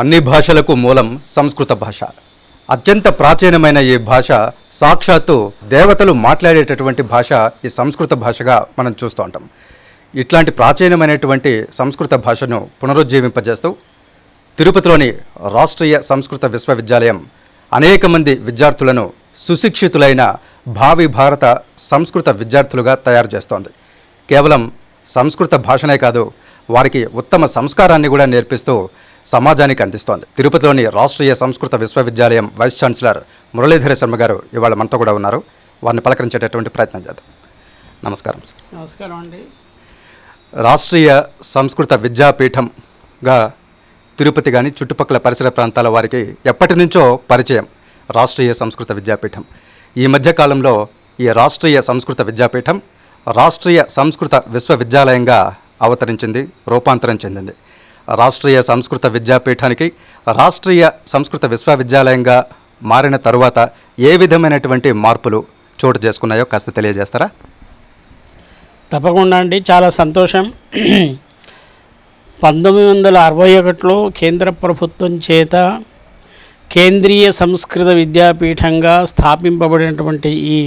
అన్ని భాషలకు మూలం సంస్కృత భాష. అత్యంత ప్రాచీనమైన ఈ భాష సాక్షాత్తు దేవతలు మాట్లాడేటటువంటి భాష ఈ సంస్కృత భాషగా మనం చూస్తూ ఉంటాం. ఇట్లాంటి ప్రాచీనమైనటువంటి సంస్కృత భాషను పునరుజ్జీవింపజేస్తూ తిరుపతిలోని రాష్ట్రీయ సంస్కృత విశ్వవిద్యాలయం అనేక మంది విద్యార్థులను సుశిక్షితులైన భావి భారత సంస్కృత విద్యార్థులుగా తయారు చేస్తోంది. కేవలం సంస్కృత భాషనే కాదు, వారికి ఉత్తమ సంస్కారాన్ని కూడా నేర్పిస్తూ సమాజానికి అందిస్తోంది. తిరుపతిలోని రాష్ట్రీయ సంస్కృత విశ్వవిద్యాలయం వైస్ ఛాన్సలర్ మురళీధర శర్మ గారు ఇవాళ మనతో కూడా ఉన్నారు. వారిని పలకరించేటటువంటి ప్రయత్నం చేద్దాం. నమస్కారం. నమస్కారం అండి. రాష్ట్రీయ సంస్కృత విద్యాపీఠంగా తిరుపతి కానీ చుట్టుపక్కల పరిసర ప్రాంతాల వారికి ఎప్పటి నుంచో పరిచయం రాష్ట్రీయ సంస్కృత విద్యాపీఠం. ఈ మధ్యకాలంలో ఈ రాష్ట్రీయ సంస్కృత విద్యాపీఠం రాష్ట్రీయ సంస్కృత విశ్వవిద్యాలయంగా అవతరించింది, రూపాంతరం చెందింది. రాష్ట్రీయ సంస్కృత విద్యాపీఠానికి రాష్ట్రీయ సంస్కృత విశ్వవిద్యాలయంగా మారిన తరువాత ఏ విధమైనటువంటి మార్పులు చోటు చేసుకున్నాయో కాస్త తెలియజేస్తారా? తప్పకుండా అండి, చాలా సంతోషం. 1961లో కేంద్ర ప్రభుత్వం చేత కేంద్రీయ సంస్కృత విద్యాపీఠంగా స్థాపింపబడినటువంటి ఈ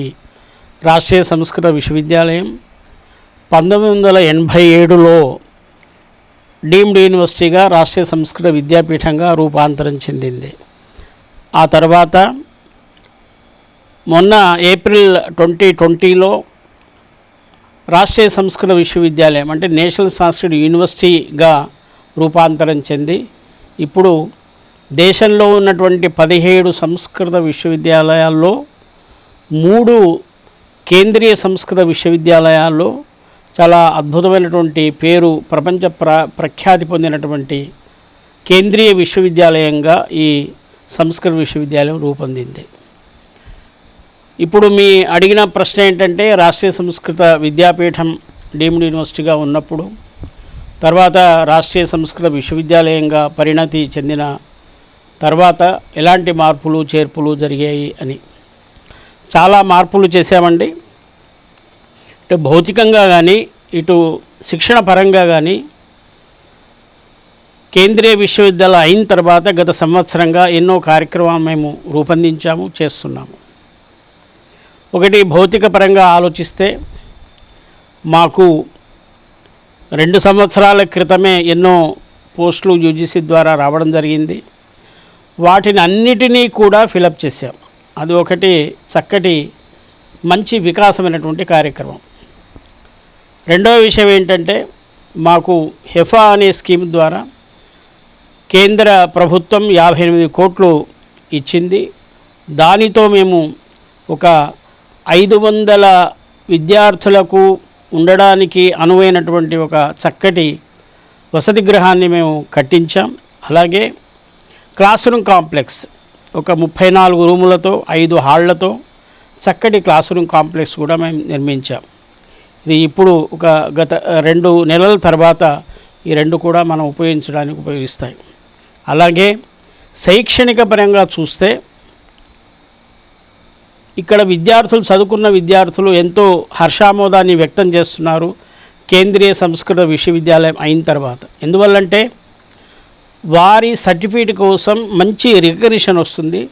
రాష్ట్రీయ సంస్కృత విశ్వవిద్యాలయం 1987లో డీమ్డ్ యూనివర్సిటీగా రాష్ట్రీయ సంస్కృత విద్యాపీఠంగా రూపాంతరం చెందింది. ఆ తర్వాత మొన్న ఏప్రిల్ 2020లో రాష్ట్రీయ సంస్కృత విశ్వవిద్యాలయం అంటే నేషనల్ సంస్కృత యూనివర్సిటీగా రూపాంతరం చెంది ఇప్పుడు దేశంలో ఉన్నటువంటి 17 సంస్కృత విశ్వవిద్యాలయాల్లో 3 కేంద్రీయ సంస్కృత విశ్వవిద్యాలయాల్లో చాలా అద్భుతమైనటువంటి పేరు, ప్రపంచ ప్రఖ్యాతి పొందినటువంటి కేంద్రీయ విశ్వవిద్యాలయంగా ఈ సంస్కృత విశ్వవిద్యాలయం రూపొందింది. ఇప్పుడు మీ అడిగిన ప్రశ్న ఏంటంటే, రాష్ట్రీయ సంస్కృత విద్యాపీఠం డీమ్డ్ యూనివర్సిటీగా ఉన్నప్పుడు తర్వాత రాష్ట్రీయ సంస్కృత విశ్వవిద్యాలయంగా పరిణతి చెందిన తర్వాత ఎలాంటి మార్పులు చేర్పులు జరిగాయి అని. చాలా మార్పులు చేశామండి. ఇటు భౌతికంగా కానీ ఇటు శిక్షణ పరంగా కానీ కేంద్రీయ విశ్వవిద్యాలయం అయిన తర్వాత గత సంవత్సరంగా ఎన్నో కార్యక్రమాలు మేము రూపొందించాము, చేస్తున్నాము. ఒకటి, భౌతిక పరంగా ఆలోచిస్తే మాకు 2 సంవత్సరాల క్రితమే ఎన్నో పోస్టులు యూజీసీ ద్వారా రావడం జరిగింది. వాటిని అన్నిటినీ కూడా ఫిలప్ చేశాం. అది ఒకటి చక్కటి మంచి వికాసమైనటువంటి కార్యక్రమం. రెండవ విషయం ఏంటంటే, మాకు హెఫా అనే స్కీమ్ ద్వారా కేంద్ర ప్రభుత్వం 58 కోట్లు ఇచ్చింది. దానితో మేము ఒక 500 విద్యార్థులకు ఉండడానికి అనువైనటువంటి ఒక చక్కటి వసతి గృహాన్ని మేము కట్టించాం. అలాగే క్లాస్ రూమ్ కాంప్లెక్స్ ఒక 34 రూములతో 5 హాళ్లతో చక్కటి క్లాస్ రూమ్ కాంప్లెక్స్ కూడా మేము నిర్మించాం. ఇది ఇప్పుడు ఒక గత 2 నెలల తర్వాత ఈ 2 కూడా మనం ఉపయోగిస్తాయి. అలాగే శైక్షణిక పరంగా చూస్తే ఇక్కడ విద్యార్థులు, చదువుకున్న విద్యార్థులు ఎంతో హర్షామోదాన్ని వ్యక్తం చేస్తున్నారు కేంద్రీయ సంస్కృత విశ్వవిద్యాలయం అయిన తర్వాత. ఎందువల్లంటే వారి సర్టిఫికేట్ కోసం మంచి రికగ్నిషన్ వస్తుంది.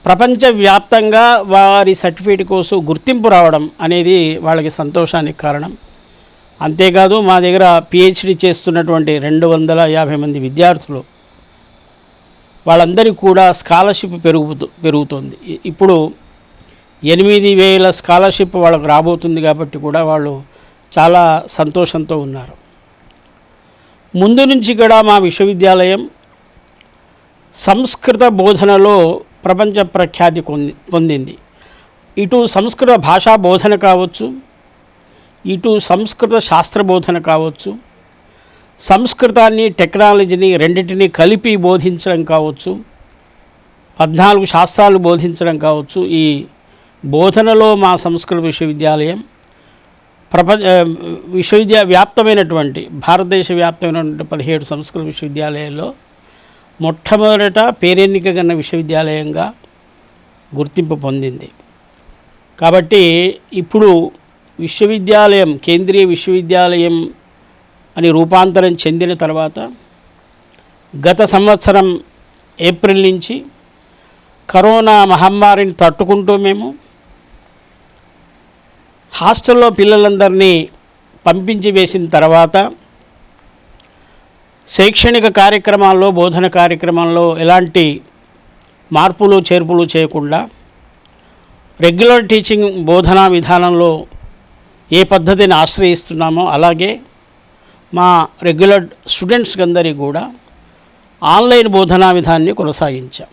ప్రపంచవ్యాప్తంగా వారి సర్టిఫికేట్ కోసం గుర్తింపు రావడం అనేది వాళ్ళకి సంతోషానికి కారణం. అంతేకాదు మా దగ్గర పిహెచ్డి చేస్తున్నటువంటి 250 మంది విద్యార్థులు, వాళ్ళందరికీ కూడా స్కాలర్షిప్ పెరుగుతుంది. ఇప్పుడు 8,000 స్కాలర్షిప్ వాళ్ళకు రాబోతుంది కాబట్టి కూడా వాళ్ళు చాలా సంతోషంతో ఉన్నారు. ముందు నుంచి కూడా మా విశ్వవిద్యాలయం సంస్కృత బోధనలో ప్రపంచ ప్రఖ్యాతి పొందింది. ఇటు సంస్కృత భాషా బోధన కావచ్చు, ఇటు సంస్కృత శాస్త్ర బోధన కావచ్చు, సంస్కృతాన్ని టెక్నాలజీని రెండింటినీ కలిపి బోధించడం కావచ్చు, 14 శాస్త్రాలు బోధించడం కావచ్చు. ఈ బోధనలో మా సంస్కృత విశ్వవిద్యాలయం వ్యాప్తమైనటువంటి భారతదేశ వ్యాప్తమైనటువంటి 17 సంస్కృత విశ్వవిద్యాలయాల్లో మొట్టమొదట పేరెన్నికగన్న విశ్వవిద్యాలయంగా గుర్తింపు పొందింది. కాబట్టి ఇప్పుడు విశ్వవిద్యాలయం కేంద్రీయ విశ్వవిద్యాలయం అని రూపాంతరం చెందిన తర్వాత గత సంవత్సరం ఏప్రిల్ నుంచి కరోనా మహమ్మారిని తట్టుకుంటూ మేము హాస్టల్లో పిల్లలందరినీ పంపించి వేసిన తర్వాత శైక్షణిక కార్యక్రమాల్లో బోధన కార్యక్రమంలో ఎలాంటి మార్పులు చేర్పులు చేయకుండా రెగ్యులర్ టీచింగ్ బోధనా విధానంలో ఏ పద్ధతిని ఆశ్రయిస్తున్నామో అలాగే మా రెగ్యులర్ స్టూడెంట్స్కి అందరికీ కూడా ఆన్లైన్ బోధనా విధానాన్ని కొనసాగించాం.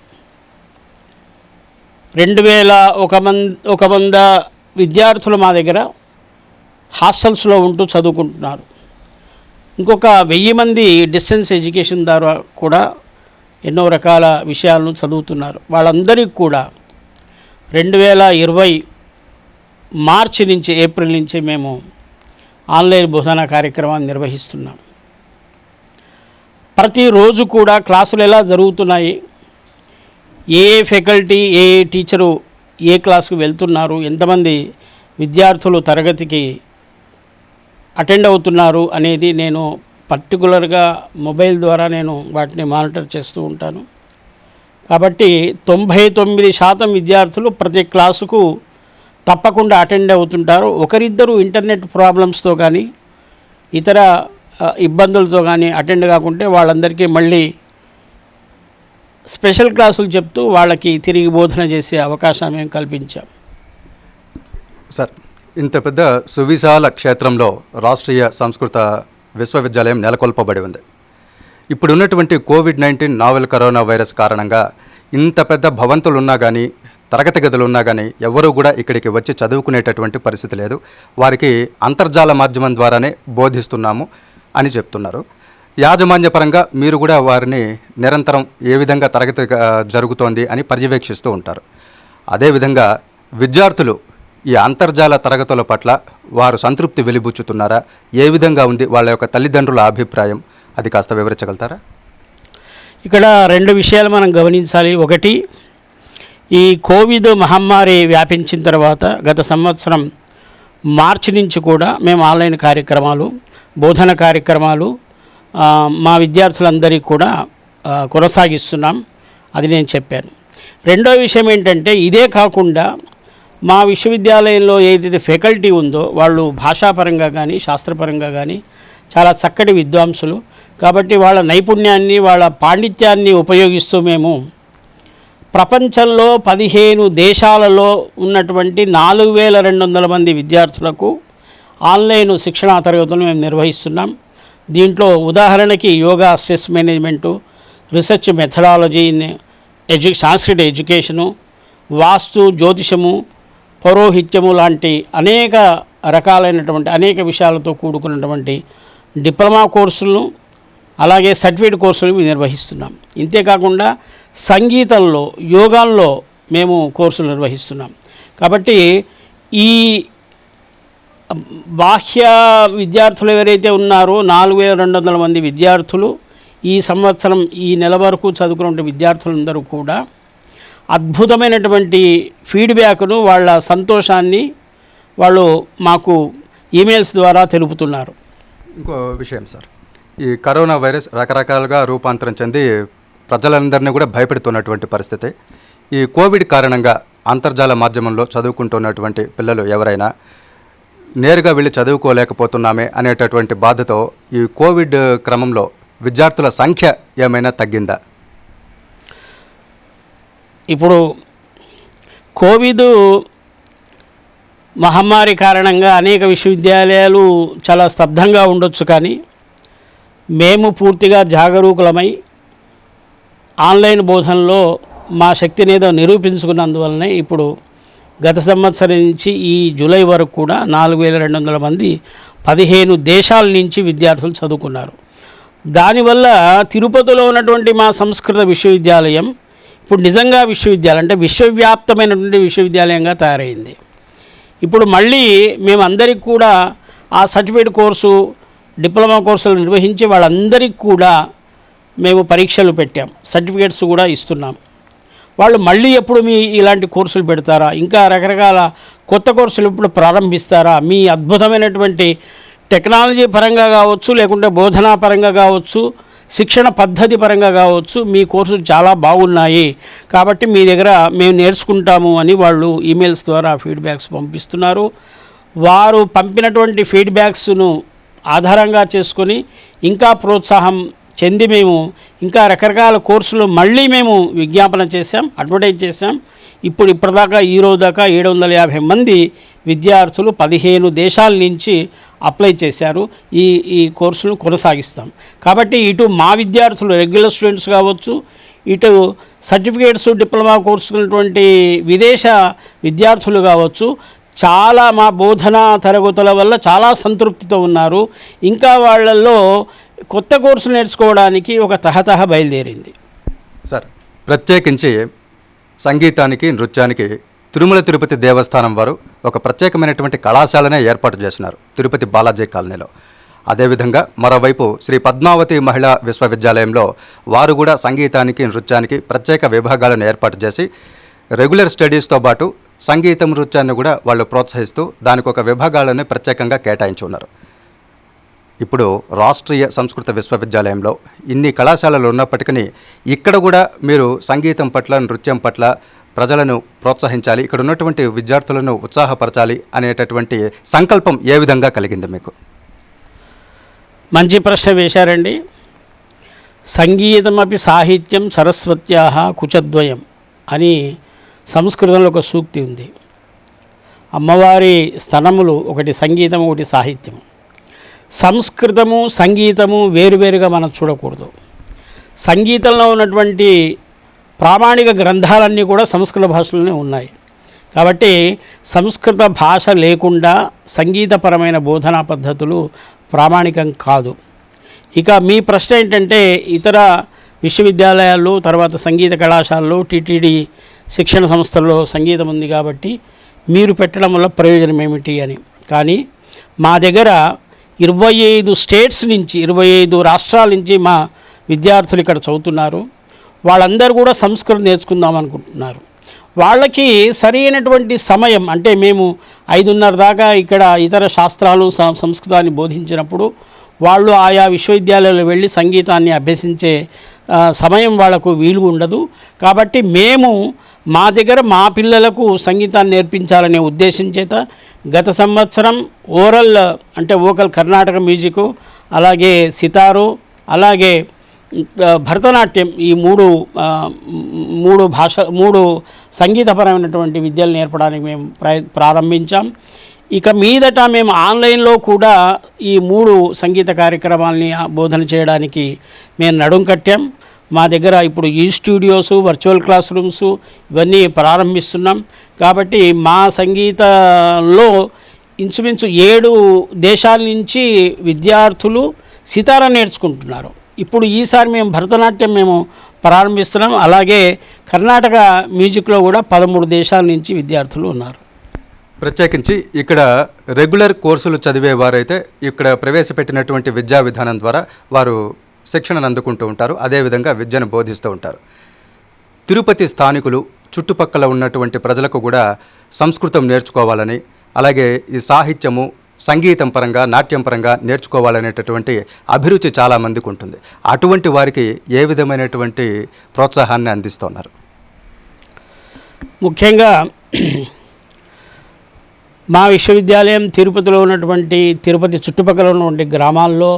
2100 విద్యార్థులు మా దగ్గర హాస్టల్స్లో ఉంటూ చదువుకుంటున్నారు. ఇంకొక 1000 మంది డిస్టెన్స్ ఎడ్యుకేషన్ ద్వారా కూడా ఎన్నో రకాల విషయాలను చదువుతున్నారు. వాళ్ళందరికీ కూడా 2020 మార్చి నుంచి ఏప్రిల్ నుంచి మేము ఆన్లైన్ బోధనా కార్యక్రమాన్ని నిర్వహిస్తున్నాం. ప్రతిరోజు కూడా క్లాసులు ఎలా జరుగుతున్నాయి, ఏ ఫ్యాకల్టీ ఏ టీచరు ఏ క్లాసుకు వెళ్తున్నారు, ఎంతమంది విద్యార్థులు తరగతికి అటెండ్ అవుతున్నారు అనేది నేను పర్టికులర్గా మొబైల్ ద్వారా నేను వాటిని మానిటర్ చేస్తూ ఉంటాను. కాబట్టి 99% విద్యార్థులు ప్రతి క్లాసుకు తప్పకుండా అటెండ్ అవుతుంటారు. ఒకరిద్దరు ఇంటర్నెట్ ప్రాబ్లమ్స్తో కానీ ఇతర ఇబ్బందులతో కానీ అటెండ్ కాకుంటే వాళ్ళందరికీ మళ్ళీ స్పెషల్ క్లాసులు చెప్తూ వాళ్ళకి తిరిగి బోధన చేసే అవకాశం మేము కల్పించాం. సార్, ఇంత పెద్ద సువిశాల క్షేత్రంలో రాష్ట్రీయ సంస్కృత విశ్వవిద్యాలయం నెలకొల్పబడి ఉంది. ఇప్పుడు ఉన్నటువంటి కోవిడ్-19 నావెల్ కరోనా వైరస్ కారణంగా ఇంత పెద్ద భవంతులు ఉన్నా కానీ తరగతి గదులు ఉన్నా కానీ ఎవరూ కూడా ఇక్కడికి వచ్చి చదువుకునేటటువంటి పరిస్థితి లేదు. వారికి అంతర్జాల మాధ్యమం ద్వారానే బోధిస్తున్నాము అని చెప్తున్నారు. యాజమాన్యపరంగా మీరు కూడా వారిని నిరంతరం ఏ విధంగా తరగతి జరుగుతోంది అని పర్యవేక్షిస్తూ ఉంటారు. అదేవిధంగా విద్యార్థులు ఈ అంతర్జాల తరగతుల పట్ల వారు సంతృప్తి వెలిబుచ్చుతున్నారా? ఏ విధంగా ఉంది వాళ్ళ యొక్క తల్లిదండ్రుల అభిప్రాయం? అది కాస్త వివరించగలుగుతారా? ఇక్కడ 2 విషయాలు మనం గమనించాలి. ఒకటి, ఈ కోవిడ్ మహమ్మారి వ్యాపించిన తర్వాత గత సంవత్సరం మార్చి నుంచి కూడా మేము ఆన్లైన్ కార్యక్రమాలు బోధన కార్యక్రమాలు మా విద్యార్థులందరికీ కూడా కొనసాగిస్తున్నాం. అది నేను చెప్పాను. రెండో విషయం ఏంటంటే, ఇదే కాకుండా మా విశ్వవిద్యాలయంలో ఏదైతే ఫ్యాకల్టీ ఉందో వాళ్ళు భాషాపరంగా కానీ శాస్త్రపరంగా కానీ చాలా చక్కటి విద్వాంసులు. కాబట్టి వాళ్ళ నైపుణ్యాన్ని వాళ్ళ పాండిత్యాన్ని ఉపయోగిస్తూ మేము ప్రపంచంలో 15 దేశాలలో ఉన్నటువంటి 4200 మంది విద్యార్థులకు ఆన్లైన్ శిక్షణా తరగతులను మేము నిర్వహిస్తున్నాం. దీంట్లో ఉదాహరణకి yoga, stress management, research methodology, Sanskrit education, వాస్తు, జ్యోతిషము, పౌరోహిత్యము లాంటి అనేక రకాలైనటువంటి అనేక విషయాలతో కూడుకున్నటువంటి డిప్లొమా కోర్సులను అలాగే సర్టిఫికేట్ కోర్సులు నిర్వహిస్తున్నాం. ఇంతేకాకుండా సంగీతంలో, యోగాల్లో మేము కోర్సులు నిర్వహిస్తున్నాం. కాబట్టి ఈ బాహ్య విద్యార్థులు ఎవరైతే ఉన్నారో 4200 మంది విద్యార్థులు ఈ సంవత్సరం ఈ నెల వరకు చదువుకున్న విద్యార్థులందరూ కూడా అద్భుతమైనటువంటి ఫీడ్బ్యాక్ను, వాళ్ళ సంతోషాన్ని వాళ్ళు మాకు ఈమెయిల్స్ ద్వారా తెలుపుతున్నారు. ఇంకో విషయం సార్, ఈ కరోనా వైరస్ రకరకాలుగా రూపాంతరం చెంది ప్రజలందరినీ కూడా భయపెడుతున్నటువంటి పరిస్థితి. ఈ కోవిడ్ కారణంగా అంతర్జాల మాధ్యమంలో చదువుకుంటున్నటువంటి పిల్లలు ఎవరైనా నేరుగా వెళ్ళి చదువుకోలేకపోతున్నామే అనేటటువంటి బాధతో ఈ కోవిడ్ క్రమంలో విద్యార్థుల సంఖ్య ఏమైనా తగ్గిందా? ఇప్పుడు కోవిడ్ మహమ్మారి కారణంగా అనేక విశ్వవిద్యాలయాలు చాలా స్తబ్దంగా ఉండొచ్చు, కానీ మేము పూర్తిగా జాగరూకులమై ఆన్లైన్ బోధనలో మా శక్తిని ఏదో నిరూపించుకున్నందువల్లనే ఇప్పుడు గత సంవత్సరం నుంచి ఈ జూలై వరకు కూడా 4200 మంది 15 దేశాల నుంచి విద్యార్థులు చదువుకున్నారు. దానివల్ల తిరుపతిలో ఉన్నటువంటి మా సంస్కృత విశ్వవిద్యాలయం ఇప్పుడు నిజంగా విశ్వవిద్యాలయం అంటే విశ్వవ్యాప్తమైనటువంటి విశ్వవిద్యాలయంగా తయారైంది. ఇప్పుడు మళ్ళీ మేము అందరికీ కూడా ఆ సర్టిఫికేట్ కోర్సు, డిప్లొమా కోర్సులు నిర్వహించి వాళ్ళందరికీ కూడా మేము పరీక్షలు పెట్టాం, సర్టిఫికేట్స్ కూడా ఇస్తున్నాం. వాళ్ళు మళ్ళీ ఎప్పుడు మీ ఇలాంటి కోర్సులు పెడతారా, ఇంకా రకరకాల కొత్త కోర్సులు ఇప్పుడు ప్రారంభిస్తారా, మీ అద్భుతమైనటువంటి టెక్నాలజీ పరంగా కావచ్చు, లేకుంటే బోధనా పరంగా కావచ్చు, శిక్షణ పద్ధతి పరంగా కావచ్చు మీ కోర్సులు చాలా బాగున్నాయి కాబట్టి మీ దగ్గర మేము నేర్చుకుంటాము అని వాళ్ళు ఈమెయిల్స్ ద్వారా ఫీడ్బ్యాక్స్ పంపిస్తున్నారు. వారు పంపినటువంటి ఫీడ్బ్యాక్స్ను ఆధారంగా చేసుకొని ఇంకా ప్రోత్సాహం చెంది మేము ఇంకా రకరకాల కోర్సులు మళ్ళీ మేము విజ్ఞాపన చేశాం, అడ్వర్టైజ్ చేశాం. ఇప్పటిదాకా ఈరోజు దాకా 750 మంది విద్యార్థులు 15 దేశాల నుంచి అప్లై చేశారు. ఈ కోర్సును కొనసాగిస్తాం. కాబట్టి ఇటు మా విద్యార్థులు రెగ్యులర్ స్టూడెంట్స్ కావచ్చు, ఇటు సర్టిఫికేట్స్ డిప్లొమా కోర్సుకున్నటువంటి విదేశ విద్యార్థులు కావచ్చు, చాలా మా బోధనా తరగతుల వల్ల చాలా సంతృప్తితో ఉన్నారు. ఇంకా వాళ్ళల్లో కొత్త కోర్సులు నేర్చుకోవడానికి ఒక తహతహ బయలుదేరింది. సార్, ప్రత్యేకించి సంగీతానికి, నృత్యానికి తిరుమల తిరుపతి దేవస్థానం వారు ఒక ప్రత్యేకమైనటువంటి కళాశాలనే ఏర్పాటు చేసినారు తిరుపతి బాలాజీ కాలనీలో. అదేవిధంగా మరోవైపు శ్రీ పద్మావతి మహిళా విశ్వవిద్యాలయంలో వారు కూడా సంగీతానికి, నృత్యానికి ప్రత్యేక విభాగాలను ఏర్పాటు చేసి రెగ్యులర్ స్టడీస్తో పాటు సంగీతం, నృత్యాన్ని కూడా వాళ్ళు ప్రోత్సహిస్తూ దానికి ఒక విభాగాలను ప్రత్యేకంగా కేటాయించి ఉన్నారు. ఇప్పుడు రాష్ట్రీయ సంస్కృత విశ్వవిద్యాలయంలో ఇన్ని కళాశాలలు ఉన్నప్పటికీ ఇక్కడ కూడా మీరు సంగీతం పట్ల, నృత్యం పట్ల ప్రజలను ప్రోత్సహించాలి, ఇక్కడ ఉన్నటువంటి విద్యార్థులను ఉత్సాహపరచాలి అనేటటువంటి సంకల్పం ఏ విధంగా కలిగింది మీకు? మంచి ప్రశ్న వేశారండి. సంగీతమపి సాహిత్యం సరస్వత్యాః కుచద్వయం అని సంస్కృతంలో ఒక సూక్తి ఉంది. అమ్మవారి స్తనములు ఒకటి సంగీతం, ఒకటి సాహిత్యం. సంస్కృతము, సంగీతము వేరువేరుగా మనం చూడకూడదు. సంగీతంలో ఉన్నటువంటి ప్రామాణిక గ్రంథాలన్నీ కూడా సంస్కృత భాషలోనే ఉన్నాయి. కాబట్టి సంస్కృత భాష లేకుండా సంగీతపరమైన బోధనా పద్ధతులు ప్రామాణికం కాదు. ఇక మీ ప్రశ్న ఏంటంటే ఇతర విశ్వవిద్యాలయాల్లో, తర్వాత సంగీత కళాశాలలో, టీటీడీ శిక్షణ సంస్థల్లో సంగీతం ఉంది కాబట్టి మీరు పెట్టడం వల్ల ప్రయోజనం ఏమిటి అని. కానీ మా దగ్గర 25 స్టేట్స్ నుంచి, 25 రాష్ట్రాల నుంచి మా విద్యార్థులు ఇక్కడ చదువుతున్నారు. వాళ్ళందరూ కూడా సంస్కృతం నేర్చుకుందాం అనుకుంటున్నారు. వాళ్ళకి సరైనటువంటి సమయం అంటే మేము 5:30 దాకా ఇక్కడ ఇతర శాస్త్రాలు, సంస్కృతాన్ని బోధించినప్పుడు వాళ్ళు ఆయా విశ్వవిద్యాలయాల్లో వెళ్ళి సంగీతాన్ని అభ్యసించే సమయం వాళ్లకు వీలు ఉండదు. కాబట్టి మేము మా దగ్గర మా పిల్లలకు సంగీతాన్ని నేర్పించాలనే ఉద్దేశం చేత గత సంవత్సరం ఓరల్ అంటే వోకల్ కర్ణాటక మ్యూజిక్, అలాగే సితారు, అలాగే భరతనాట్యం, ఈ మూడు సంగీతపరమైనటువంటి విద్యలు నేర్పడానికి మేము ప్రారంభించాం. ఇక మీదట మేము ఆన్లైన్లో కూడా ఈ 3 సంగీత కార్యక్రమాలని బోధన చేయడానికి మేము నడుం కట్టాం. మా దగ్గర ఇప్పుడు ఈ స్టూడియోస్, వర్చువల్ క్లాస్ రూమ్స్ ఇవన్నీ ప్రారంభిస్తున్నాం. కాబట్టి మా సంగీతంలో ఇంచుమించు 7 దేశాల నుంచి విద్యార్థులు సితారా నేర్చుకుంటున్నారు. ఇప్పుడు ఈసారి మేము భరతనాట్యం మేము ప్రారంభిస్తున్నాం. అలాగే కర్ణాటక మ్యూజిక్లో కూడా 13 దేశాల నుంచి విద్యార్థులు ఉన్నారు. ప్రత్యేకించి ఇక్కడ రెగ్యులర్ కోర్సులు చదివేవారైతే ఇక్కడ ప్రవేశపెట్టినటువంటి విద్యా విధానం ద్వారా వారు శిక్షణను అందుకుంటూ ఉంటారు, అదేవిధంగా విద్యను బోధిస్తూ ఉంటారు. తిరుపతి స్థానికులు, చుట్టుపక్కల ఉన్నటువంటి ప్రజలకు కూడా సంస్కృతం నేర్చుకోవాలని, అలాగే ఈ సాహిత్యము, సంగీతం పరంగా, నాట్యం పరంగా నేర్చుకోవాలనేటటువంటి అభిరుచి చాలామందికి ఉంటుంది. అటువంటి వారికి ఏ విధమైనటువంటి ప్రోత్సాహాన్ని అందిస్తున్నారు? ముఖ్యంగా మా విశ్వవిద్యాలయం తిరుపతిలో ఉన్నటువంటి, తిరుపతి చుట్టుపక్కల ఉన్నటువంటి గ్రామాల్లో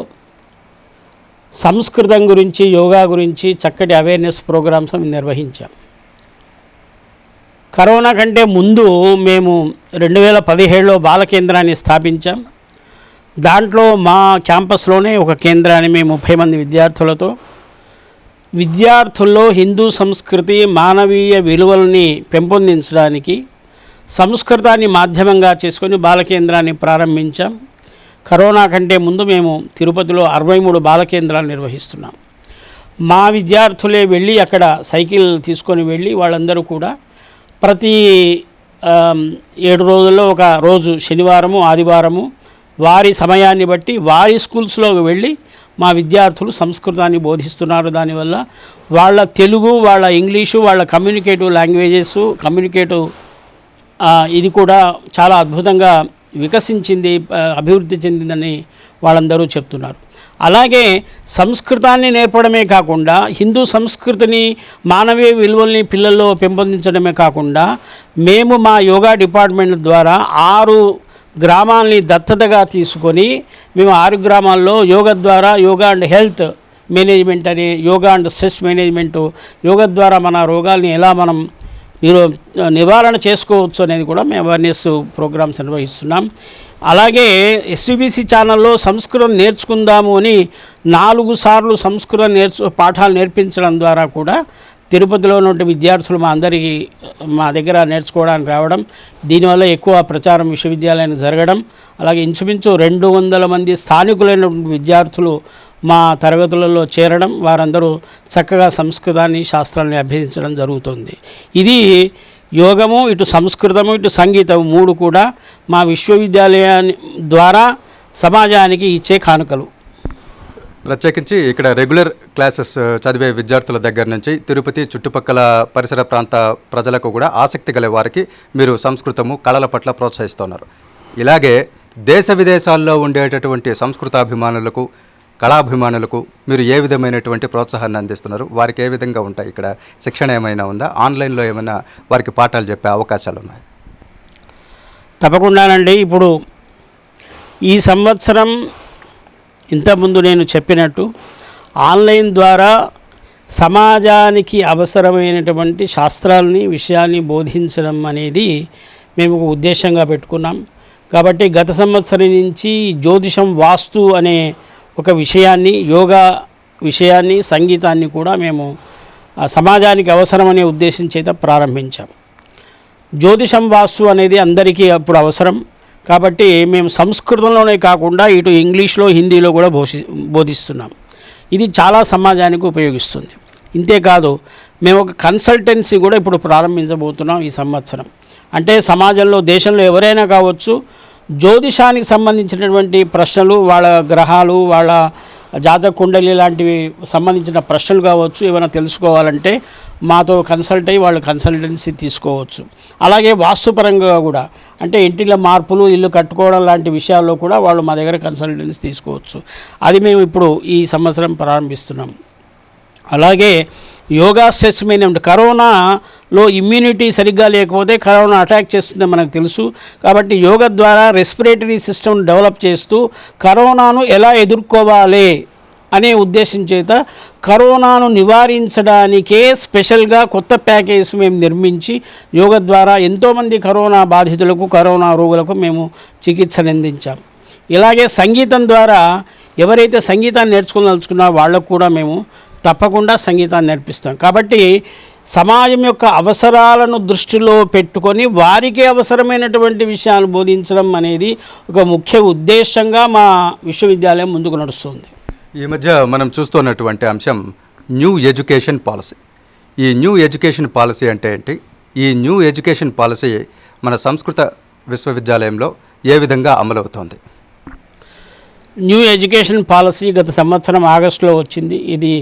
సంస్కృతం గురించి, యోగా గురించి చక్కటి అవేర్నెస్ ప్రోగ్రామ్స్ నిర్వహించాం. కరోనా కంటే ముందు మేము 2017లో బాలకేంద్రాన్ని స్థాపించాం. దాంట్లో మా క్యాంపస్లోనే ఒక కేంద్రాన్ని మేము 30 మంది విద్యార్థుల్లో హిందూ సంస్కృతి, మానవీయ విలువల్ని పెంపొందించడానికి సంస్కృతాన్ని మాధ్యమంగా చేసుకొని బాలకేంద్రాన్ని ప్రారంభించాం. కరోనా కంటే ముందు మేము తిరుపతిలో 63 బాలకేంద్రాలు నిర్వహిస్తున్నాం. మా విద్యార్థులే వెళ్ళి అక్కడ సైకిల్ తీసుకొని వెళ్ళి వాళ్ళందరూ కూడా ప్రతి 7 రోజుల్లో ఒక రోజు శనివారము, ఆదివారము వారి సమయాన్ని బట్టి వారి స్కూల్స్లోకి వెళ్ళి మా విద్యార్థులు సంస్కృతాన్ని బోధిస్తున్నారు. దానివల్ల వాళ్ళ తెలుగు, వాళ్ళ ఇంగ్లీషు, వాళ్ళ కమ్యూనికేటివ్ లాంగ్వేజెస్, ఇది కూడా చాలా అద్భుతంగా వికసించింది, అభివృద్ధి చెందిందని వాళ్ళందరూ చెప్తున్నారు. అలాగే సంస్కృతాన్ని నేర్పడమే కాకుండా హిందూ సంస్కృతిని మానవీయ విలువల్ని పిల్లల్లో పెంపొందించడమే కాకుండా మేము మా యోగా డిపార్ట్మెంట్ ద్వారా 6 గ్రామాల్ని దత్తతగా తీసుకొని మేము 6 గ్రామాల్లో యోగా ద్వారా యోగా అండ్ హెల్త్ మేనేజ్మెంట్ అనే yoga and stress management yoga ద్వారా మన రోగాల్ని ఎలా మనం నివారణ చేసుకోవచ్చు అనేది కూడా మేము అవేర్నెస్ ప్రోగ్రామ్స్ నిర్వహిస్తున్నాం. అలాగే ఎస్విబిసి ఛానల్లో సంస్కృతం నేర్చుకుందాము అని 4 సార్లు సంస్కృతం పాఠాలు నేర్పించడం ద్వారా కూడా తిరుపతిలో ఉన్న విద్యార్థులు మా దగ్గర నేర్చుకోవడానికి రావడం, దీనివల్ల ఎక్కువ ప్రచారం విశ్వవిద్యాలయానికి జరగడం, అలాగే ఇంచుమించు 200 మంది స్థానికులైన విద్యార్థులు మా తరగతులలో చేరడం, వారందరూ చక్కగా సంస్కృతాన్ని శాస్త్రాన్ని అభ్యసించడం జరుగుతుంది. ఇది యోగము, ఇటు సంస్కృతము, ఇటు సంగీతం 3 కూడా మా విశ్వవిద్యాలయాన్ని ద్వారా సమాజానికి ఇచ్చే కానుకలు. ప్రత్యేకించి ఇక్కడ రెగ్యులర్ క్లాసెస్ చదివే విద్యార్థుల దగ్గర నుంచి తిరుపతి చుట్టుపక్కల పరిసర ప్రాంత ప్రజలకు కూడా ఆసక్తి గల వారికి మీరు సంస్కృతము కళల పట్ల ప్రోత్సహిస్తున్నారు. ఇలాగే దేశ విదేశాల్లో ఉండేటటువంటి సంస్కృతాభిమానులకు కళాభిమానులకు మీరు ఏ విధమైనటువంటి ప్రోత్సాహాన్ని అందిస్తున్నారు? వారికి ఏ విధంగా ఉంటాయి? ఇక్కడ శిక్షణ ఏమైనా ఉందా? ఆన్లైన్లో ఏమైనా వారికి పాఠాలు చెప్పే అవకాశాలు ఉన్నాయి? తప్పకుండానండి. ఇప్పుడు ఈ సంవత్సరం ఇంతకుముందు నేను చెప్పినట్టు ఆన్లైన్ ద్వారా సమాజానికి అవసరమైనటువంటి శాస్త్రాలని విషయాన్ని బోధించడం అనేది మేము ఒక ఉద్దేశంగా పెట్టుకున్నాం. కాబట్టి గత సంవత్సరం నుంచి జ్యోతిషం, వాస్తు అనే ఒక విషయాన్ని, యోగా విషయాన్ని, సంగీతాన్ని కూడా మేము సమాజానికి అవసరమనే ఉద్దేశం చేత ప్రారంభించాం. జ్యోతిషం, వాస్తు అనేది అందరికీ అప్పుడు అవసరం. కాబట్టి మేము సంస్కృతంలోనే కాకుండా ఇటు ఇంగ్లీష్లో, హిందీలో కూడా బోధిస్తున్నాం. ఇది చాలా సమాజానికి ఉపయోగిస్తుంది. ఇంతేకాదు మేము ఒక కన్సల్టెన్సీ కూడా ఇప్పుడు ప్రారంభించబోతున్నాం ఈ సంవత్సరం. అంటే సమాజంలో, దేశంలో ఎవరైనా కావచ్చు, జ్యోతిషానికి సంబంధించినటువంటి ప్రశ్నలు, వాళ్ళ గ్రహాలు, వాళ్ళ జాతక కుండలి లాంటివి సంబంధించిన ప్రశ్నలు కావచ్చు, ఏమైనా తెలుసుకోవాలంటే మాతో కన్సల్ట్ అయ్యి వాళ్ళు కన్సల్టెన్సీ తీసుకోవచ్చు. అలాగే వాస్తుపరంగా కూడా, అంటే ఇంటిలో మార్పులు, ఇల్లు కట్టుకోవడం లాంటి విషయాల్లో కూడా వాళ్ళు మా దగ్గర కన్సల్టెన్సీ తీసుకోవచ్చు. అది మేము ఇప్పుడు ఈ సంవత్సరం ప్రారంభిస్తున్నాం. అలాగే యోగా స్ట్రెస్ మేనేజ్మెంట్, కరోనాలో ఇమ్యూనిటీ సరిగ్గా లేకపోతే కరోనా అటాక్ చేస్తుందని మనకు తెలుసు. కాబట్టి యోగా ద్వారా రెస్పిరేటరీ సిస్టమ్ డెవలప్ చేస్తూ కరోనాను ఎలా ఎదుర్కోవాలి అనే ఉద్దేశం చేత కరోనాను నివారించడానికే స్పెషల్గా కొత్త ప్యాకేజ్ మేము నిర్మించి యోగా ద్వారా ఎంతోమంది కరోనా బాధితులకు, కరోనా రోగులకు మేము చికిత్సను అందించాం. ఇలాగే సంగీతం ద్వారా ఎవరైతే సంగీతాన్ని నేర్చుకోదలుచుకున్నారో వాళ్ళకు కూడా మేము తప్పకుండా సంగీతాన్ని నేర్పిస్తాం. కాబట్టి సమాజం యొక్క అవసరాలను దృష్టిలో పెట్టుకొని వారికి అవసరమైనటువంటి విషయాలు బోధించడం అనేది ఒక ముఖ్య ఉద్దేశంగా మా విశ్వవిద్యాలయం ముందుకు నడుస్తుంది. ఈ మధ్య మనం చూస్తున్నటువంటి అంశం న్యూ ఎడ్యుకేషన్ పాలసీ. ఈ న్యూ ఎడ్యుకేషన్ పాలసీ అంటే ఏంటి? ఈ న్యూ ఎడ్యుకేషన్ పాలసీ మన సంస్కృత విశ్వవిద్యాలయంలో ఏ విధంగా అమలవుతోంది? న్యూ ఎడ్యుకేషన్ పాలసీ గత సంవత్సరం ఆగస్టులో వచ్చింది. ఇది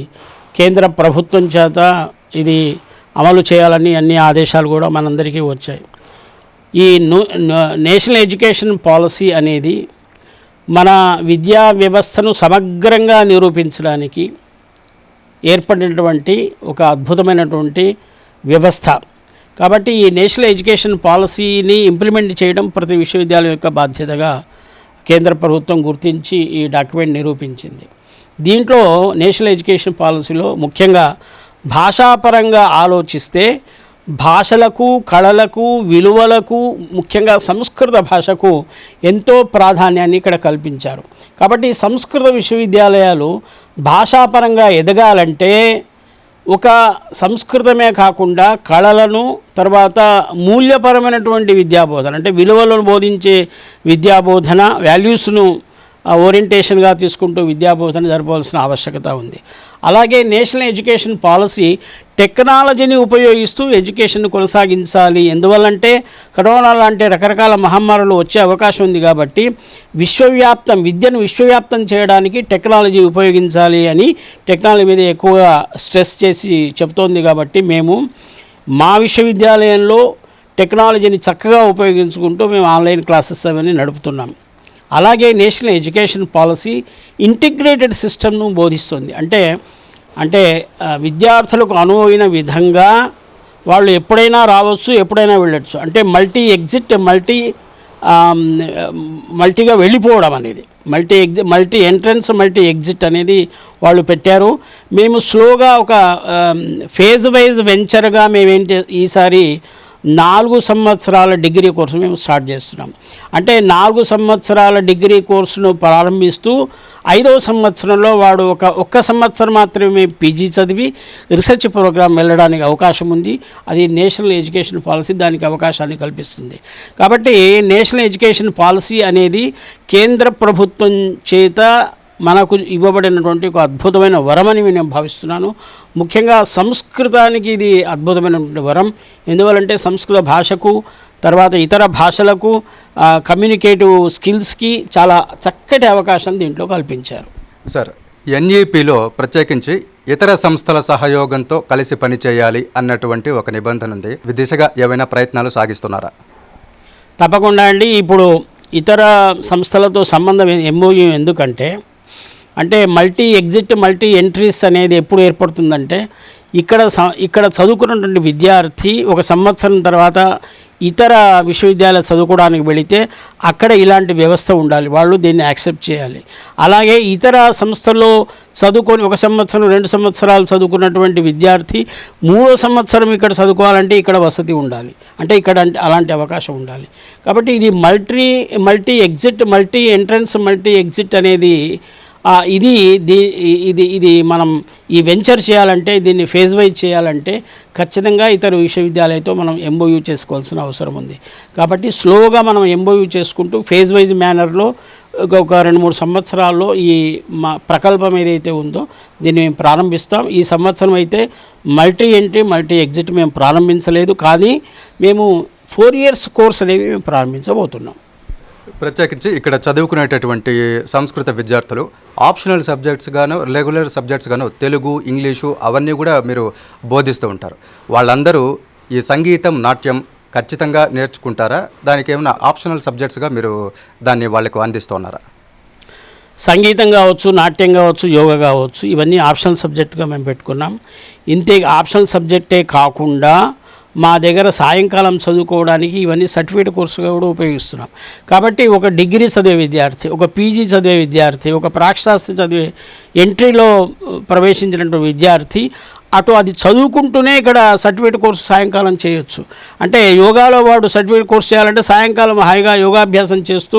కేంద్ర ప్రభుత్వం చేత ఇది అమలు చేయాలని అన్ని ఆదేశాలు కూడా మనందరికీ వచ్చాయి. ఈ నేషనల్ ఎడ్యుకేషన్ పాలసీ అనేది మన విద్యా వ్యవస్థను సమగ్రంగా నిరూపించడానికి ఏర్పడినటువంటి ఒక అద్భుతమైనటువంటి వ్యవస్థ. కాబట్టి ఈ నేషనల్ ఎడ్యుకేషన్ పాలసీని ఇంప్లిమెంట్ చేయడం ప్రతి విశ్వవిద్యాలయం యొక్క బాధ్యతగా కేంద్ర ప్రభుత్వం గుర్తించి ఈ డాక్యుమెంట్ నిరూపించింది. దీంట్లో నేషనల్ ఎడ్యుకేషన్ పాలసీలో ముఖ్యంగా భాషాపరంగా ఆలోచిస్తే భాషలకు, కళలకు, విలువలకు, ముఖ్యంగా సంస్కృత భాషకు ఎంతో ప్రాధాన్యాన్ని ఇక్కడ కల్పించారు. కాబట్టి సంస్కృత విశ్వవిద్యాలయాలు భాషాపరంగా ఎదగాలంటే ఒక సంస్కృతమే కాకుండా కళలను, తర్వాత మూల్యపరమైనటువంటి విద్యాబోధన, అంటే విలువలను బోధించే విద్యాబోధన, వాల్యూస్ను ఓరియంటేషన్గా తీసుకుంటూ విద్యాబోధన జరపవలసిన ఆవశ్యకత ఉంది. అలాగే నేషనల్ ఎడ్యుకేషన్ పాలసీ టెక్నాలజీని ఉపయోగిస్తూ ఎడ్యుకేషన్ కొనసాగించాలి. ఎందువల్లంటే కరోనా లాంటి రకరకాల మహమ్మారులు వచ్చే అవకాశం ఉంది. కాబట్టి విద్యను విశ్వవ్యాప్తం చేయడానికి టెక్నాలజీ ఉపయోగించాలి అని టెక్నాలజీ మీద ఎక్కువగా స్ట్రెస్ చేసి చెప్తోంది. కాబట్టి మేము మా విశ్వవిద్యాలయంలో టెక్నాలజీని చక్కగా ఉపయోగించుకుంటూ మేము ఆన్లైన్ క్లాసెస్ అవన్నీ నడుపుతున్నాం. అలాగే నేషనల్ ఎడ్యుకేషన్ పాలసీ ఇంటిగ్రేటెడ్ సిస్టమ్ను బోధిస్తుంది. అంటే విద్యార్థులకు అనువైన విధంగా వాళ్ళు ఎప్పుడైనా రావచ్చు, ఎప్పుడైనా వెళ్ళొచ్చు. అంటే మల్టీగా వెళ్ళిపోవడం అనేది, మల్టీ ఎంట్రన్స్ మల్టీ ఎగ్జిట్ అనేది వాళ్ళు పెట్టారు. మేము స్లోగా ఒక ఫేజ్ వైజ్ వెంచర్గా ఈసారి 4 సంవత్సరాల డిగ్రీ కోర్సు మేము స్టార్ట్ చేస్తున్నాం. అంటే 4 సంవత్సరాల డిగ్రీ కోర్సును ప్రారంభిస్తూ 5వ సంవత్సరంలో వాడు ఒక్క సంవత్సరం మాత్రమే పీజీ చదివి రీసెర్చ్ ప్రోగ్రాం వెళ్ళడానికి అవకాశం ఉంది. అది నేషనల్ ఎడ్యుకేషన్ పాలసీ దానికి అవకాశాన్ని కల్పిస్తుంది. కాబట్టి నేషనల్ ఎడ్యుకేషన్ పాలసీ అనేది కేంద్ర ప్రభుత్వం చేత మనకు ఇవ్వబడినటువంటి ఒక అద్భుతమైన వరమని నేను భావిస్తున్నాను. ముఖ్యంగా సంస్కృతానికి ఇది అద్భుతమైనటువంటి వరం. ఎందువల్లంటే సంస్కృత భాషకు, తర్వాత ఇతర భాషలకు, కమ్యూనికేటివ్ స్కిల్స్కి చాలా చక్కటి అవకాశం దీంట్లో కల్పించారు. సార్, ఎన్ఈపిలో ప్రత్యేకించి ఇతర సంస్థల సహయోగంతో కలిసి పనిచేయాలి అన్నటువంటి ఒక నిబంధన ఉంది. ఈ దిశగా ఏవైనా ప్రయత్నాలు సాగిస్తున్నారా? తప్పకుండా అండి. ఇప్పుడు ఇతర సంస్థలతో సంబంధం ఎంఓయూ ఎందుకంటే మల్టీ ఎగ్జిట్ మల్టీ ఎంట్రీస్ అనేది ఎప్పుడు ఏర్పడుతుందంటే ఇక్కడ చదువుకున్నటువంటి విద్యార్థి ఒక సంవత్సరం తర్వాత ఇతర విశ్వవిద్యాలయాలు చదువుకోవడానికి వెళితే అక్కడ ఇలాంటి వ్యవస్థ ఉండాలి, వాళ్ళు దీన్ని యాక్సెప్ట్ చేయాలి. అలాగే ఇతర సంస్థల్లో చదువుకొని 1 సంవత్సరం 2 సంవత్సరాలు చదువుకున్నటువంటి విద్యార్థి 3వ సంవత్సరం ఇక్కడ చదువుకోవాలంటే ఇక్కడ వసతి ఉండాలి, అంటే ఇక్కడ అలాంటి అవకాశం ఉండాలి. కాబట్టి ఇది multi exit multi entrance multi exit అనేది ఇది మనం ఈ వెంచర్ చేయాలంటే, దీన్ని ఫేజ్ వైజ్ చేయాలంటే ఖచ్చితంగా ఇతర విశ్వవిద్యాలయాలతో మనం ఎంఓయూ చేసుకోవాల్సిన అవసరం ఉంది. కాబట్టి స్లోగా మనం ఎంఓయూ చేసుకుంటూ ఫేజ్ వైజ్ మేనర్లో ఒక 2-3 సంవత్సరాల్లో ఈ ప్రకల్పం ఏదైతే ఉందో దీన్ని మేము ప్రారంభిస్తాం. ఈ సంవత్సరం అయితే మల్టీ ఎంట్రీ మల్టీ ఎగ్జిట్ మేము ప్రారంభించలేదు, కానీ మేము 4 years కోర్స్ అనేది మేము ప్రారంభించబోతున్నాం. ప్రత్యేకించి ఇక్కడ చదువుకునేటటువంటి సంస్కృత విద్యార్థులు ఆప్షనల్ సబ్జెక్ట్స్ గాను రెగ్యులర్ సబ్జెక్ట్స్ గాను తెలుగు, ఇంగ్లీషు అవన్నీ కూడా మీరు బోధిస్తూ ఉంటారు. వాళ్ళందరూ ఈ సంగీతం, నాట్యం ఖచ్చితంగా నేర్చుకుంటారా? దానికి ఏమైనా ఆప్షనల్ సబ్జెక్ట్స్గా మీరు దాన్ని వాళ్ళకు అందిస్తున్నారా? సంగీతం కావచ్చు, నాట్యం కావచ్చు, యోగా కావచ్చు, ఇవన్నీ ఆప్షనల్ సబ్జెక్టుగా మేము పెట్టుకున్నాం. ఇంతే ఆప్షనల్ సబ్జెక్టే కాకుండా మా దగ్గర సాయంకాలం చదువుకోవడానికి ఇవన్నీ సర్టిఫికేట్ కోర్సుగా కూడా ఉపయోగిస్తున్నాం. కాబట్టి ఒక డిగ్రీ చదివే విద్యార్థి, ఒక పీజీ చదివే విద్యార్థి, ఒక ప్రాక్శాస్త్రి చదివే ఎంట్రీలో ప్రవేశించినటువంటి విద్యార్థి అటు అది చదువుకుంటూనే ఇక్కడ సర్టిఫికేట్ కోర్సు సాయంకాలం చేయొచ్చు. అంటే యోగాలో వాడు సర్టిఫికేట్ కోర్సు చేయాలంటే సాయంకాలం హాయిగా యోగాభ్యాసం చేస్తూ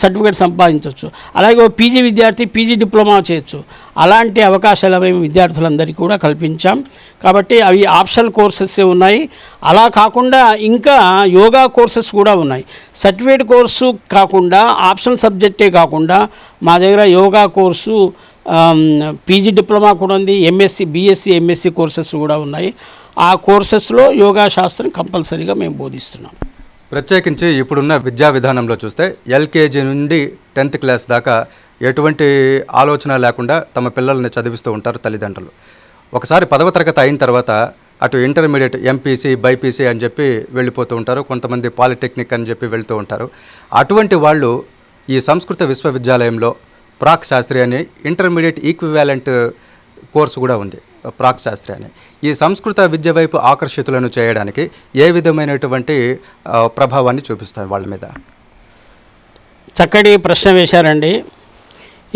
సర్టిఫికేట్ సంపాదించవచ్చు. అలాగే పీజీ విద్యార్థి పీజీ డిప్లొమా చేయొచ్చు. అలాంటి అవకాశాలు మేము విద్యార్థులందరికీ కూడా కల్పించాం. కాబట్టి అవి ఆప్షనల్ కోర్సెస్ ఉన్నాయి. అలా కాకుండా ఇంకా యోగా కోర్సెస్ కూడా ఉన్నాయి. సర్టిఫికేట్ కోర్సు కాకుండా ఆప్షనల్ సబ్జెక్టే కాకుండా మా దగ్గర యోగా కోర్సు, పీజీ డిప్లొమా కూడా ఉంది, ఎంఎస్సి, బీఎస్సీ, ఎంఎస్సి కోర్సెస్ కూడా ఉన్నాయి. ఆ కోర్సెస్లో యోగా శాస్త్రం కంపల్సరీగా మేము బోధిస్తున్నాం. ప్రత్యేకించి ఇప్పుడున్న విద్యా విధానంలో చూస్తే ఎల్కేజీ నుండి 10th క్లాస్ దాకా ఎటువంటి ఆలోచన లేకుండా తమ పిల్లల్ని చదివిస్తూ ఉంటారు తల్లిదండ్రులు. ఒకసారి 10వ తరగతి అయిన తర్వాత అటు ఇంటర్మీడియట్ ఎంపీసీ, బైపీసీ అని చెప్పి వెళ్ళిపోతూ ఉంటారు. కొంతమంది పాలిటెక్నిక్ అని చెప్పి వెళ్తూ ఉంటారు. అటువంటి వాళ్ళు ఈ సంస్కృత విశ్వవిద్యాలయంలో ప్రాక్ శాస్త్రి అని ఇంటర్మీడియట్ ఈక్వివాలెంట్ కోర్సు కూడా ఉంది, ప్రాక్ శాస్త్రి అని. ఈ సంస్కృత విద్య వైపు ఆకర్షితులను చేయడానికి ఏ విధమైనటువంటి ప్రభావాన్ని చూపిస్తారు వాళ్ళ మీద? చక్కటి ప్రశ్న వేశారండి.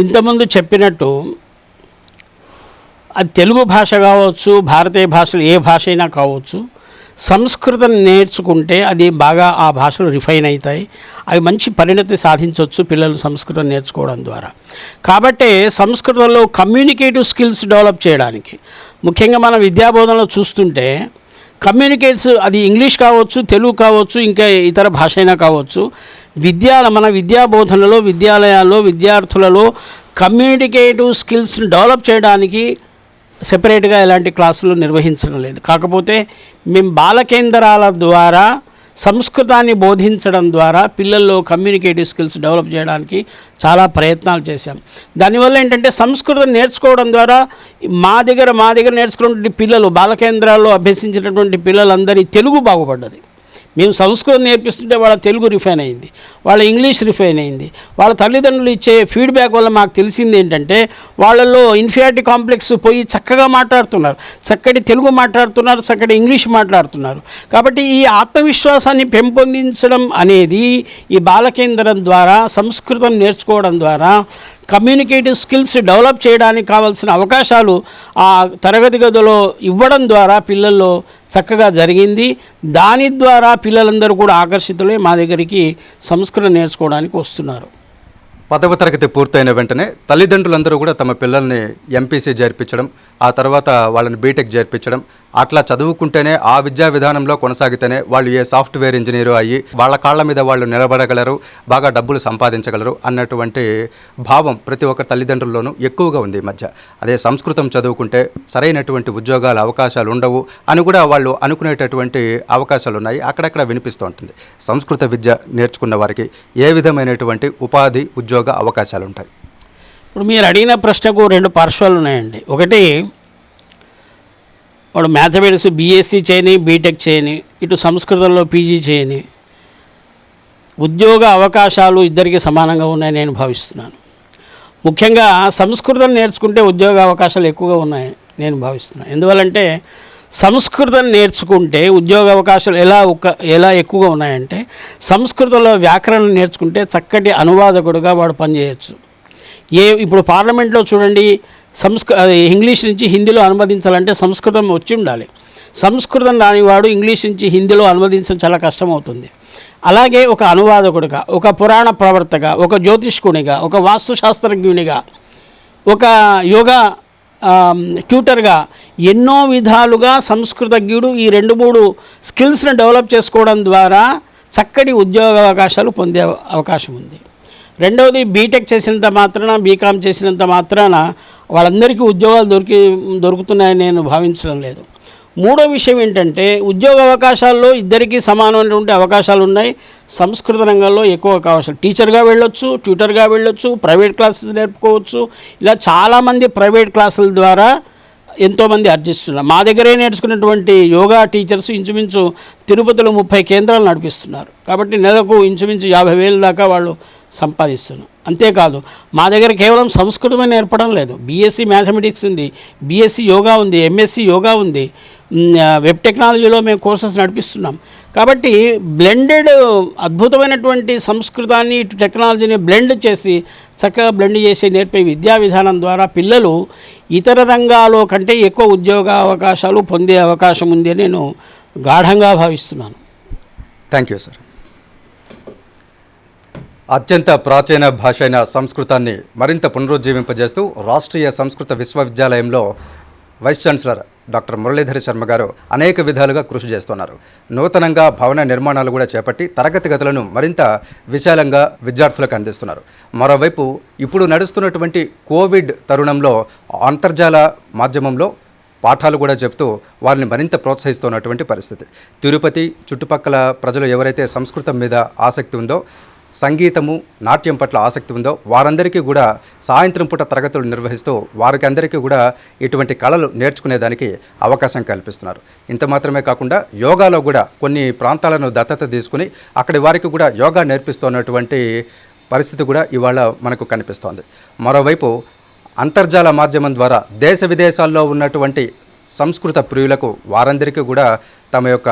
ఇంతకుముందు చెప్పినట్టు అది తెలుగు భాష కావచ్చు, భారతీయ భాషలు ఏ భాష అయినా కావచ్చు, సంస్కృతం నేర్చుకుంటే అది బాగా ఆ భాషలు రిఫైన్ అవుతాయి. అవి మంచి పరిణతి సాధించవచ్చు పిల్లలు సంస్కృతం నేర్చుకోవడం ద్వారా. కాబట్టి సంస్కృతంలో కమ్యూనికేటివ్ స్కిల్స్ డెవలప్ చేయడానికి, ముఖ్యంగా మన విద్యాబోధనలో చూస్తుంటే కమ్యూనికేట్స్, అది ఇంగ్లీష్ కావచ్చు, తెలుగు కావచ్చు, ఇంకా ఇతర భాష అయినా కావచ్చు, మన విద్యాబోధనలో విద్యాలయాల్లో విద్యార్థులలో కమ్యూనికేటివ్ స్కిల్స్ని డెవలప్ చేయడానికి సెపరేట్గా ఎలాంటి క్లాసులు నిర్వహించడం లేదు. కాకపోతే మేము బాలకేంద్రాల ద్వారా సంస్కృతాన్ని బోధించడం ద్వారా పిల్లల్లో కమ్యూనికేటివ్ స్కిల్స్ డెవలప్ చేయడానికి చాలా ప్రయత్నాలు చేశాం. దానివల్ల ఏంటంటే సంస్కృతం నేర్చుకోవడం ద్వారా మా దగ్గర నేర్చుకున్నటువంటి పిల్లలు, బాలకేంద్రాల్లో అభ్యసించినటువంటి పిల్లలందరి తెలుగు బాగుపడ్డది. మేము సంస్కృతం నేర్పిస్తుంటే వాళ్ళ తెలుగు రిఫైన్ అయింది, వాళ్ళ ఇంగ్లీష్ రిఫైన్ అయింది. వాళ్ళ తల్లిదండ్రులు ఇచ్చే ఫీడ్బ్యాక్ వల్ల మాకు తెలిసింది ఏంటంటే వాళ్ళల్లో ఇన్ఫీరియారిటీ కాంప్లెక్స్ పోయి చక్కగా మాట్లాడుతున్నారు, చక్కటి తెలుగు మాట్లాడుతున్నారు, చక్కటి ఇంగ్లీష్ మాట్లాడుతున్నారు. కాబట్టి ఈ ఆత్మవిశ్వాసాన్ని పెంపొందించడం అనేది ఈ బాలకేంద్రం ద్వారా, సంస్కృతం నేర్చుకోవడం ద్వారా కమ్యూనికేటివ్ స్కిల్స్ డెవలప్ చేయడానికి కావాల్సిన అవకాశాలు ఆ తరగతి గదిలో ఇవ్వడం ద్వారా పిల్లల్లో చక్కగా జరిగింది. దాని ద్వారా పిల్లలందరూ కూడా ఆకర్షితులై మా దగ్గరికి సంస్కృతం నేర్చుకోవడానికి వస్తున్నారు. 10వ తరగతి పూర్తయిన వెంటనే తల్లిదండ్రులందరూ కూడా తమ పిల్లల్ని ఎంపీసీ చేర్పించడం, ఆ తర్వాత వాళ్ళని బీటెక్ చేర్పించడం, అట్లా చదువుకుంటేనే ఆ విద్యా విధానంలో కొనసాగితేనే వాళ్ళు ఏ సాఫ్ట్వేర్ ఇంజనీరు అయ్యి వాళ్ళ కాళ్ళ మీద వాళ్ళు నిలబడగలరు, బాగా డబ్బులు సంపాదించగలరు అన్నటువంటి భావం ప్రతి ఒక్క తల్లిదండ్రుల్లోనూ ఎక్కువగా ఉంది ఈ మధ్య. అదే సంస్కృతం చదువుకుంటే సరైనటువంటి ఉద్యోగాల అవకాశాలు ఉండవు అని కూడా వాళ్ళు అనుకునేటటువంటి అవకాశాలు ఉన్నాయి, అక్కడక్కడ వినిపిస్తూ ఉంటుంది. సంస్కృత విద్య నేర్చుకున్న వారికి ఏ విధమైనటువంటి ఉపాధి ఉద్యోగ అవకాశాలు ఉంటాయి? ఇప్పుడు మీరు అడిగిన ప్రశ్నకు 2 పార్శ్వాలు ఉన్నాయండి. ఒకటి, వాడు మ్యాథమెటిక్స్ బీఎస్సీ చేయని, బీటెక్ చేయని, ఇటు సంస్కృతంలో పీజీ చేయని, ఉద్యోగ అవకాశాలు ఇద్దరికి సమానంగా ఉన్నాయని నేను భావిస్తున్నాను. ముఖ్యంగా సంస్కృతం నేర్చుకుంటే ఉద్యోగ అవకాశాలు ఎక్కువగా ఉన్నాయని నేను భావిస్తున్నాను. ఎందువల్లంటే సంస్కృతం నేర్చుకుంటే ఉద్యోగ అవకాశాలు ఎలా ఎక్కువగా ఉన్నాయంటే, సంస్కృతంలో వ్యాకరణం నేర్చుకుంటే చక్కటి అనువాదకుడుగా వాడు పనిచేయచ్చు. ఇప్పుడు పార్లమెంట్లో చూడండి, ఇంగ్లీష్ నుంచి హిందీలో అనువదించాలంటే సంస్కృతం వచ్చి ఉండాలి. సంస్కృతం రానివాడు ఇంగ్లీష్ నుంచి హిందీలో అనువదించడం చాలా కష్టమవుతుంది. అలాగే ఒక అనువాదకుడిగా, ఒక పురాణ ప్రవర్తగా, ఒక జ్యోతిష్కునిగా, ఒక వాస్తుశాస్త్రజ్ఞునిగా, ఒక యోగా ట్యూటర్గా ఎన్నో విధాలుగా సంస్కృతజ్ఞుడు ఈ 2-3 స్కిల్స్ని డెవలప్ చేసుకోవడం ద్వారా చక్కటి ఉద్యోగ అవకాశాలు పొందే అవకాశం ఉంది. రెండవది, బీటెక్ చేసినంత మాత్రాన, బీకామ్ చేసినంత మాత్రాన వాళ్ళందరికీ ఉద్యోగాలు దొరుకుతున్నాయని నేను భావించడం లేదు. మూడో విషయం ఏంటంటే, ఉద్యోగ అవకాశాల్లో ఇద్దరికీ సమానమైనటువంటి అవకాశాలు ఉన్నాయి. సంస్కృత రంగంలో ఎక్కువ అవకాశాలు, టీచర్గా వెళ్ళొచ్చు, ట్యూటర్గా వెళ్ళొచ్చు, ప్రైవేట్ క్లాసెస్ నేర్పుకోవచ్చు. ఇలా చాలామంది ప్రైవేట్ క్లాసుల ద్వారా ఎంతోమంది ఆర్జిస్తున్నారు. మా దగ్గరే నేర్చుకున్నటువంటి యోగా టీచర్స్ ఇంచుమించు తిరుపతిలో 30 కేంద్రాలు నడిపిస్తున్నారు. కాబట్టి నెలకు ఇంచుమించు 50,000 దాకా వాళ్ళు సంపాదిస్తున్నారు. అంతేకాదు, మా దగ్గర కేవలం సంస్కృతమే నేర్పడం లేదు, బీఎస్సీ మ్యాథమెటిక్స్ ఉంది, బీఎస్సీ యోగా ఉంది, ఎంఎస్సీ యోగా ఉంది, వెబ్ టెక్నాలజీలో మేము కోర్సెస్ నడిపిస్తున్నాం. కాబట్టి బ్లెండెడ్ అద్భుతమైనటువంటి సంస్కృతాన్ని ఇటు టెక్నాలజీని బ్లెండ్ చేసి చక్కగా బ్లెండ్ చేసి నేర్పే విద్యా విధానం ద్వారా పిల్లలు ఇతర రంగాల్లో కంటే ఎక్కువ ఉద్యోగ అవకాశాలు పొందే అవకాశం ఉంది అని నేను గాఢంగా భావిస్తున్నాను. Thank you sir. అత్యంత ప్రాచీన భాష అయిన సంస్కృతాన్ని మరింత పునరుజ్జీవింపజేస్తూ రాష్ట్రీయ సంస్కృత విశ్వవిద్యాలయంలో vice chancellor doctor Muralidhara Sharma గారు అనేక విధాలుగా కృషి చేస్తున్నారు. నూతనంగా భవన నిర్మాణాలు కూడా చేపట్టి తరగతి గదులను మరింత విశాలంగా విద్యార్థులకు అందిస్తున్నారు. మరోవైపు ఇప్పుడు నడుస్తున్నటువంటి కోవిడ్ తరుణంలో అంతర్జాల మాధ్యమంలో పాఠాలు కూడా చెప్తూ వారిని మరింత ప్రోత్సహిస్తున్నటువంటి పరిస్థితి. తిరుపతి చుట్టుపక్కల ప్రజలు ఎవరైతే సంస్కృతం మీద ఆసక్తి ఉందో, సంగీతము, నాట్యం పట్ల ఆసక్తి ఉందో వారందరికీ కూడా సాయంత్రం పూట తరగతులు నిర్వహిస్తూ వారికి అందరికీ కూడా ఇటువంటి కళలు నేర్చుకునేదానికి అవకాశం కల్పిస్తున్నారు. ఇంత మాత్రమే కాకుండా యోగాలో కూడా కొన్ని ప్రాంతాలను దత్తత తీసుకుని అక్కడి వారికి కూడా యోగా నేర్పిస్తున్నటువంటి పరిస్థితి కూడా ఇవాళ మనకు కనిపిస్తోంది. మరోవైపు అంతర్జాల మాధ్యమం ద్వారా దేశ విదేశాల్లో ఉన్నటువంటి సంస్కృత ప్రియులకు వారందరికీ కూడా తమ యొక్క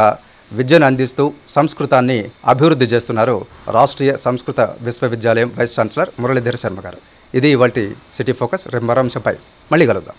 విద్యను అందిస్తూ సంస్కృతాన్ని అభివృద్ధి చేస్తున్నారు రాష్ట్రీయ సంస్కృత విశ్వవిద్యాలయం వైస్ ఛాన్సలర్ మురళీధర శర్మ గారు. ఇది ఇవాల్టి సిటీ ఫోకస్. రేపు మరో అంశంపై మళ్ళీ కలుద్దాం.